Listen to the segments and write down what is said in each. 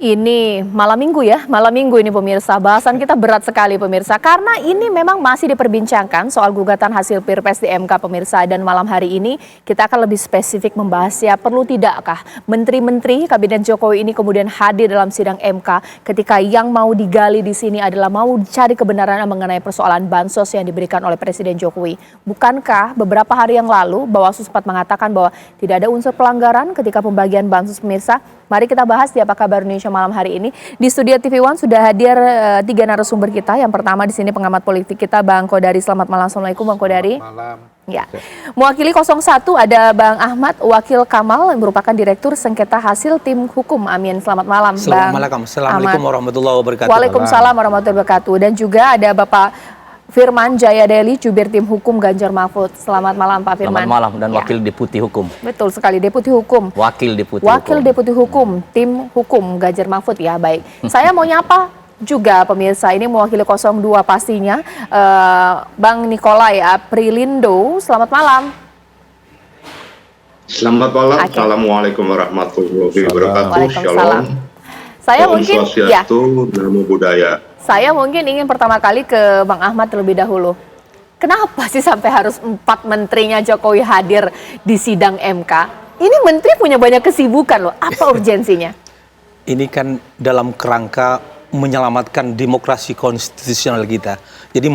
Ini malam minggu ya, malam minggu ini pemirsa. Bahasan kita berat sekali pemirsa, karena ini memang masih diperbincangkan soal gugatan hasil Pilpres di MK pemirsa. Dan malam hari ini kita akan lebih spesifik membahasnya, perlu tidakkah menteri-menteri Kabinet Jokowi ini kemudian hadir dalam sidang MK ketika yang mau digali di sini adalah mau cari kebenaran mengenai persoalan bansos yang diberikan oleh Presiden Jokowi. Bukankah beberapa hari yang lalu Bawaslu sempat mengatakan bahwa tidak ada unsur pelanggaran ketika pembagian bansos pemirsa? Mari kita bahas di Apa Kabar Indonesia malam hari ini. Di studio TV One sudah hadir 3 narasumber kita. Yang pertama di sini pengamat politik kita Bang Kodari. Selamat malam. Assalamualaikum Bang Kodari. Selamat malam. Ya. Mewakili 01 ada Bang Ahmad Wakil Kamal yang merupakan Direktur Sengketa Hasil Tim Hukum Amin. Selamat malam Bang. Assalamualaikum warahmatullahi wabarakatuh. Waalaikumsalam warahmatullahi wabarakatuh. Dan juga ada Bapak Firman Jayadeli, Jubir Tim Hukum Ganjar Mahfud. Selamat malam Pak Firman. Selamat malam dan Wakil Deputi Hukum. Betul sekali, Deputi Hukum. Wakil Deputi Hukum, Tim Hukum Ganjar Mahfud ya, baik. Saya mau nyapa juga pemirsa, ini mewakili 02 pastinya, Bang Nikolai Aprilindo. Selamat malam. Selamat malam. Assalamualaikum warahmatullahi wabarakatuh. Waalaikumsalam. Saya mungkin ya. Namo Buddhaya. Saya mungkin ingin pertama kali ke Bang Ahmad terlebih dahulu. Kenapa sih sampai harus 4 menterinya Jokowi hadir di sidang MK? Ini menteri punya banyak kesibukan loh. Apa urgensinya? Ini kan dalam kerangka menyelamatkan demokrasi konstitusional kita. Jadi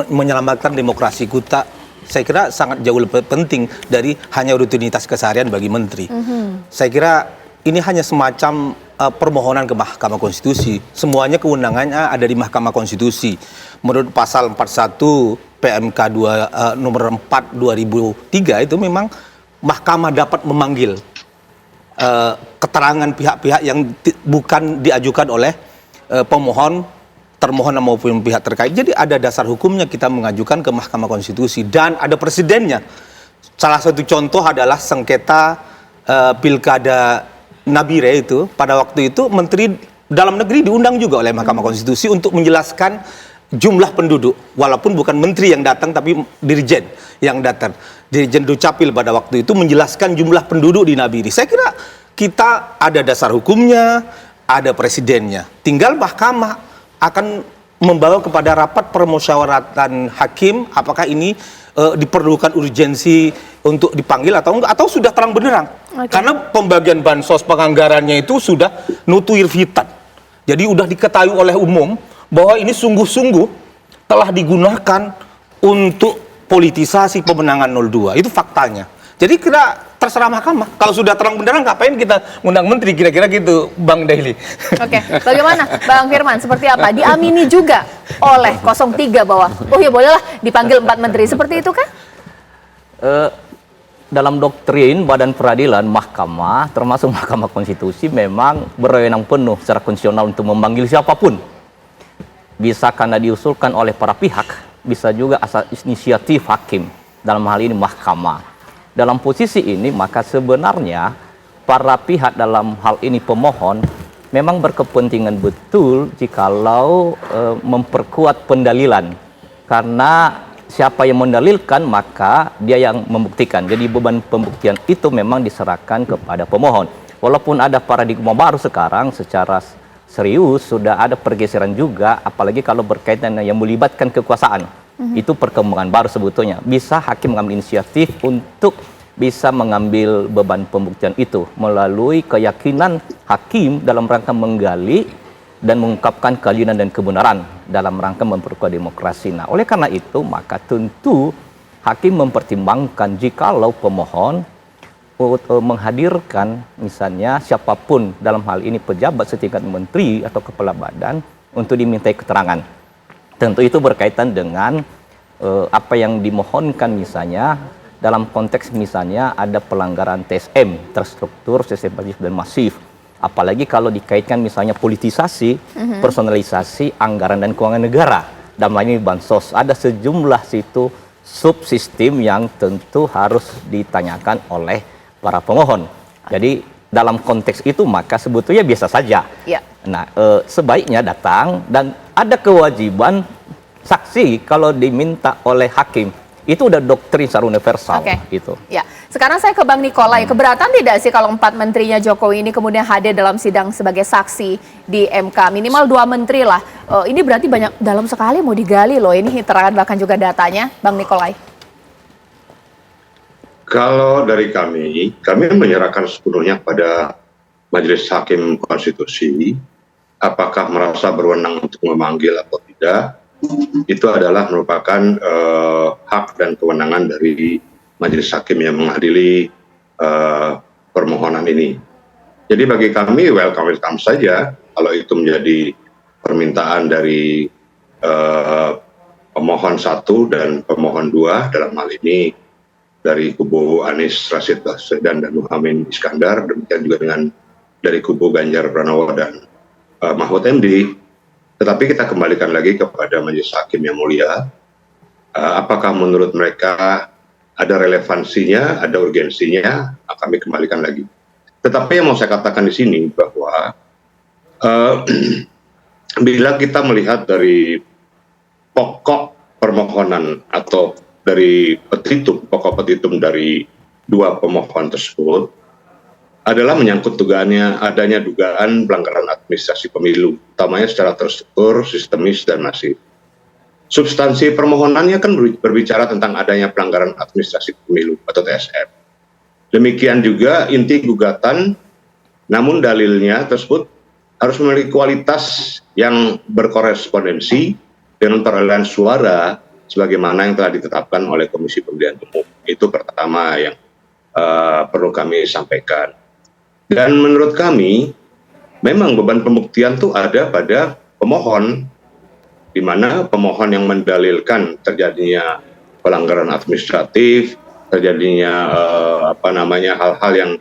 menyelamatkan demokrasi kita, saya kira sangat jauh lebih penting dari hanya rutinitas keseharian bagi menteri. Saya kira ini hanya semacam permohonan ke Mahkamah Konstitusi. Semuanya kewenangannya ada di Mahkamah Konstitusi. Menurut pasal 41 PMK nomor 4 2003 itu memang Mahkamah dapat memanggil keterangan pihak-pihak yang bukan diajukan oleh pemohon, termohon maupun pihak terkait. Jadi ada dasar hukumnya kita mengajukan ke Mahkamah Konstitusi dan ada presidennya. Salah satu contoh adalah sengketa pilkada Nabire itu, pada waktu itu Menteri Dalam Negeri diundang juga oleh Mahkamah Konstitusi untuk menjelaskan jumlah penduduk, walaupun bukan menteri yang datang tapi dirjen yang datang. Dirjen Dukcapil pada waktu itu menjelaskan jumlah penduduk di Nabire. Saya kira kita ada dasar hukumnya, ada presidennya. Tinggal Mahkamah akan membawa kepada rapat permusyawaratan hakim apakah ini diperlukan urgensi untuk dipanggil atau enggak, atau sudah terang benderang. Karena pembagian bansos penganggarannya itu sudah nutuir vitat. Jadi sudah diketahui oleh umum bahwa ini sungguh-sungguh telah digunakan untuk politisasi pemenangan 02. Itu faktanya. Jadi kira terserah Mahkamah. Kalau sudah terang benderang ngapain kita undang menteri, kira-kira gitu Bang Daily. Oke, bagaimana Bang Firman, seperti apa? Diamini juga oleh 03 bahwa oh ya bolehlah dipanggil 4 menteri, seperti itu kan? Dalam doktrin Badan Peradilan, Mahkamah, termasuk Mahkamah Konstitusi, memang berwenang penuh secara konstitusional untuk memanggil siapapun. Bisa karena diusulkan oleh para pihak, bisa juga asal inisiatif hakim, dalam hal ini Mahkamah. Dalam posisi ini, maka sebenarnya para pihak dalam hal ini pemohon memang berkepentingan betul jikalau memperkuat pendalilan. Karena siapa yang mendalilkan, maka dia yang membuktikan. Jadi beban pembuktian itu memang diserahkan kepada pemohon. Walaupun ada paradigma baru sekarang, secara serius sudah ada pergeseran juga, apalagi kalau berkaitan yang melibatkan kekuasaan. Itu perkembangan baru sebetulnya. Bisa hakim mengambil inisiatif untuk bisa mengambil beban pembuktian itu melalui keyakinan hakim dalam rangka menggali dan mengungkapkan keadilan dan kebenaran dalam rangka memperkuat demokrasi. Nah, oleh karena itu, maka tentu hakim mempertimbangkan jikalau pemohon menghadirkan misalnya siapapun, dalam hal ini pejabat setingkat menteri atau kepala badan, untuk dimintai keterangan. Tentu itu berkaitan dengan apa yang dimohonkan, misalnya dalam konteks misalnya ada pelanggaran TSM, terstruktur, sistematis dan masif. Apalagi kalau dikaitkan misalnya politisasi, personalisasi anggaran dan keuangan negara. Dalam hal ini bansos, ada sejumlah situ subsistem yang tentu harus ditanyakan oleh para pemohon. Jadi dalam konteks itu maka sebetulnya biasa saja. Ya. Nah, sebaiknya datang dan ada kewajiban saksi kalau diminta oleh hakim. Itu udah doktrin secara universal Oke. gitu. Ya, sekarang saya ke Bang Nikolai. Keberatan tidak sih kalau 4 menterinya Jokowi ini kemudian hadir dalam sidang sebagai saksi di MK? Minimal 2 menteri lah. Ini berarti banyak dalam sekali mau digali loh. Ini keterangan bahkan juga datanya, Bang Nikolai. Kalau dari kami menyerahkan sepenuhnya pada Majelis Hakim Konstitusi, apakah merasa berwenang untuk memanggil atau tidak, itu adalah merupakan hak dan kewenangan dari Majelis Hakim yang mengadili permohonan ini. Jadi bagi kami welcome saja kalau itu menjadi permintaan dari pemohon 1 dan pemohon 2, dalam hal ini dari kubu Anies Rashid Baswedan dan Muhaimin Iskandar, demikian juga dengan dari kubu Ganjar Pranowo dan Mahfud MD. Tetapi kita kembalikan lagi kepada Majelis Hakim yang mulia, apakah menurut mereka ada relevansinya, ada urgensinya, kami kembalikan lagi. Tetapi yang mau saya katakan di sini bahwa bila kita melihat dari pokok permohonan atau dari pokok petitum dari 2 pemohon tersebut, adalah menyangkut adanya dugaan pelanggaran administrasi pemilu, utamanya secara terstruktur, sistemis, dan masif. Substansi permohonannya kan berbicara tentang adanya pelanggaran administrasi pemilu atau TSM. Demikian juga inti gugatan, namun dalilnya tersebut harus memiliki kualitas yang berkorespondensi dengan perolehan suara sebagaimana yang telah ditetapkan oleh Komisi Pemilihan Umum. Itu pertama yang perlu kami sampaikan. Dan menurut kami, memang beban pembuktian itu ada pada pemohon, di mana pemohon yang mendalilkan terjadinya pelanggaran administratif, terjadinya hal-hal yang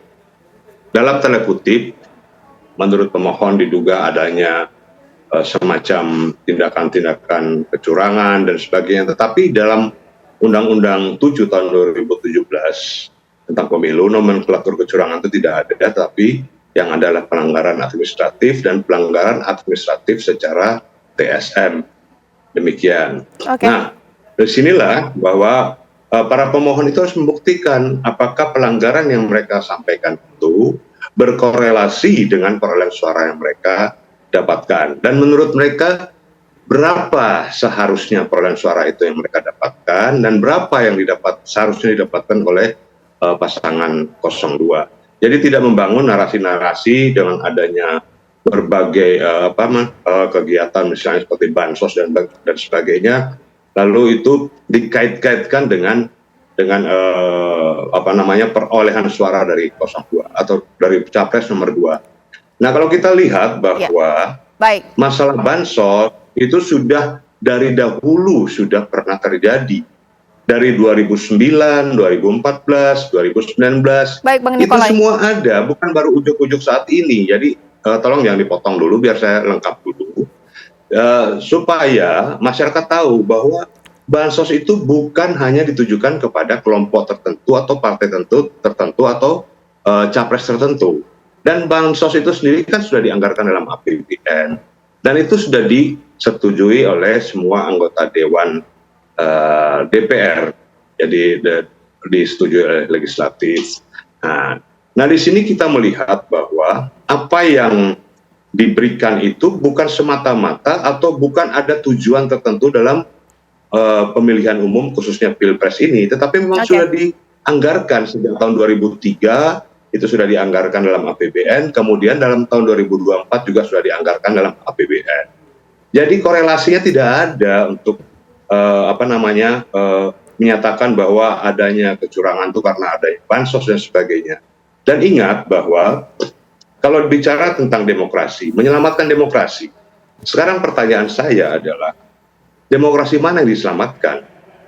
dalam tanda kutip, menurut pemohon diduga adanya semacam tindakan-tindakan kecurangan dan sebagainya. Tetapi dalam Undang-Undang 7 tahun 2017 tentang pemilu, nomenklatur kecurangan itu tidak ada, tapi yang adalah pelanggaran administratif dan pelanggaran administratif secara TSM. Demikian. Oke. Nah, dari sinilah bahwa para pemohon itu harus membuktikan apakah pelanggaran yang mereka sampaikan itu berkorelasi dengan perolehan suara yang mereka dapatkan. Dan menurut mereka, berapa seharusnya perolehan suara itu yang mereka dapatkan dan berapa yang seharusnya didapatkan oleh pasangan 02. Jadi tidak membangun narasi-narasi dengan adanya berbagai kegiatan misalnya seperti bansos dan sebagainya, lalu itu dikait-kaitkan dengan perolehan suara dari 02 atau dari capres nomor 2. Nah, kalau kita lihat bahwa masalah bansos itu sudah dari dahulu sudah pernah terjadi. Dari 2009, 2014, 2019, Baik, Bang itu Nikolai. semua ada, bukan baru ujuk-ujuk saat ini. Jadi tolong jangan dipotong dulu, biar saya lengkap dulu. Supaya masyarakat tahu bahwa bansos itu bukan hanya ditujukan kepada kelompok tertentu atau partai tertentu atau capres tertentu. Dan bansos itu sendiri kan sudah dianggarkan dalam APBN. Dan itu sudah disetujui oleh semua anggota Dewan DPR, jadi disetujui oleh legislatif. Nah, di sini kita melihat bahwa apa yang diberikan itu bukan semata-mata atau bukan ada tujuan tertentu dalam pemilihan umum khususnya Pilpres ini, tetapi memang sudah dianggarkan sejak tahun 2003, itu sudah dianggarkan dalam APBN, kemudian dalam tahun 2024 juga sudah dianggarkan dalam APBN. Jadi korelasinya tidak ada untuk menyatakan bahwa adanya kecurangan itu karena adanya bansos dan sebagainya. Dan ingat bahwa kalau bicara tentang demokrasi, menyelamatkan demokrasi, sekarang pertanyaan saya adalah, demokrasi mana yang diselamatkan?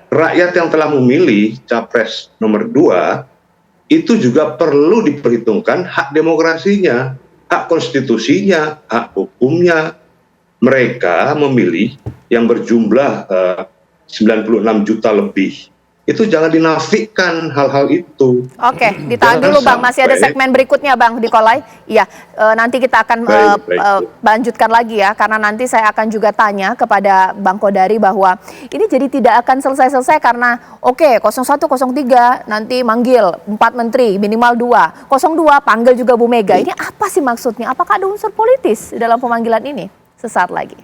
Rakyat yang telah memilih capres nomor 2, itu juga perlu diperhitungkan hak demokrasinya, hak konstitusinya, hak hukumnya. Mereka memilih yang berjumlah 96 juta lebih itu jangan dinafikan hal-hal itu. Oke, ditahan Jangan dulu Bang, masih ada sampai- segmen berikutnya Bang Nikolai. Iya, nanti kita akan Baik. lanjutkan lagi ya, karena nanti saya akan juga tanya kepada Bang Kodari bahwa ini jadi tidak akan selesai-selesai karena 01, 03 nanti manggil 4 menteri, minimal 2. 02 panggil juga Bu Mega. Ini apa sih maksudnya? Apakah ada unsur politis dalam pemanggilan ini? Sesaat lagi.